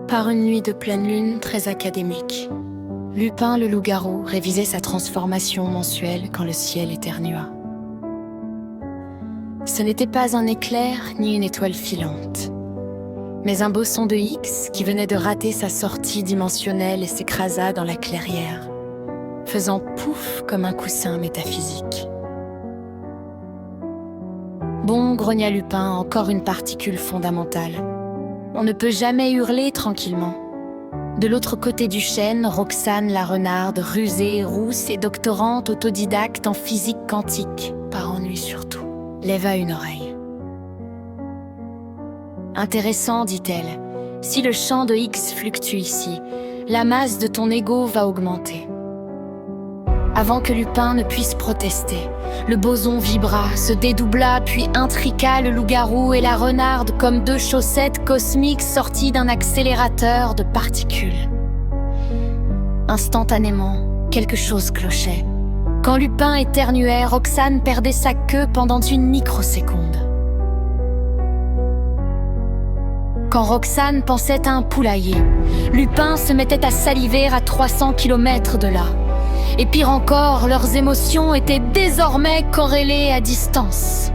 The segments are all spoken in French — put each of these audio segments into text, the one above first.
Par une nuit de pleine lune très académique, Lupin le loup-garou révisait sa transformation mensuelle quand le ciel éternua. Ce n'était pas un éclair ni une étoile filante, mais un bosson de X qui venait de rater sa sortie dimensionnelle et s'écrasa dans la clairière, faisant pouf comme un coussin métaphysique. Bon, grogna Lupin, encore une particule fondamentale. On ne peut jamais hurler tranquillement. De l'autre côté du chêne, Roxane la renarde, rusée, rousse et doctorante autodidacte en physique quantique, par ennui surtout, leva une oreille. Intéressant, dit-elle, si le champ de X fluctue ici, la masse de ton ego va augmenter. Avant que Lupin ne puisse protester, le boson vibra, se dédoubla, puis intriqua le loup-garou et la renarde comme deux chaussettes cosmiques sorties d'un accélérateur de particules. Instantanément, quelque chose clochait. Quand Lupin éternuait, Roxane perdait sa queue pendant une microseconde. Quand Roxane pensait à un poulailler, Lupin se mettait à saliver à 300 km de là. Et pire encore, leurs émotions étaient désormais corrélées à distance.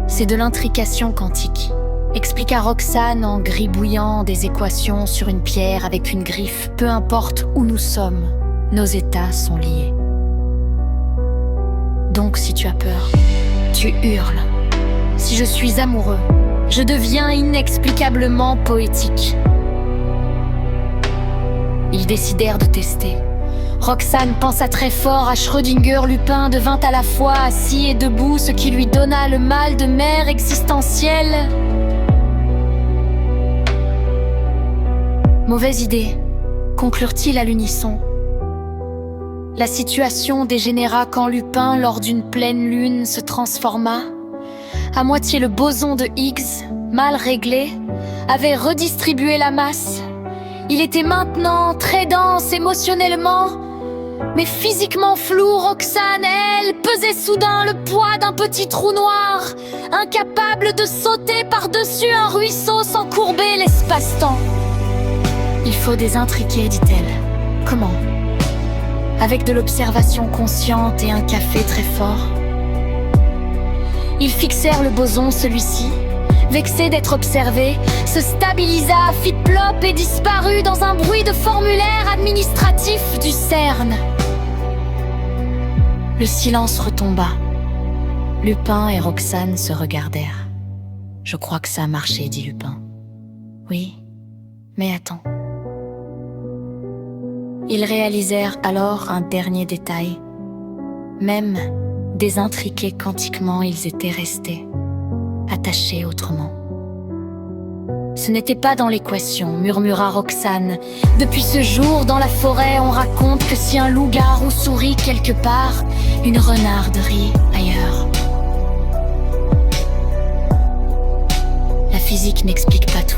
C'est de l'intrication quantique, expliqua Roxane en gribouillant des équations sur une pierre avec une griffe. Peu importe où nous sommes, nos états sont liés. Donc si tu as peur, tu hurles. Si je suis amoureux, je deviens inexplicablement poétique. Ils décidèrent de tester. Roxane pensa très fort à Schrödinger. Lupin devint à la fois assis et debout, ce qui lui donna le mal de mer existentiel. Mauvaise idée, conclurent-ils à l'unisson. La situation dégénéra quand Lupin, lors d'une pleine lune, se transforma. À moitié le boson de Higgs, mal réglé, avait redistribué la masse. Il était maintenant très dense émotionnellement, mais physiquement flou. Roxane, elle, pesait soudain le poids d'un petit trou noir, incapable de sauter par-dessus un ruisseau sans courber l'espace-temps. Il faut désintriquer, dit-elle. Comment? Avec de l'observation consciente et un café très fort. Ils fixèrent le boson, celui-ci, vexé d'être observé, se stabilisa, fit plop et disparut dans un bruit de formulaire administratif du CERN. Le silence retomba. Lupin et Roxane se regardèrent. « Je crois que ça a marché, dit Lupin. »« Oui, mais attends. » Ils réalisèrent alors un dernier détail. Même désintriqués quantiquement, ils étaient restés. Attachés autrement. Ce n'était pas dans l'équation, murmura Roxane. Depuis ce jour, dans la forêt, on raconte que si un loup-garou sourit quelque part, une renarde rit ailleurs. La physique n'explique pas tout.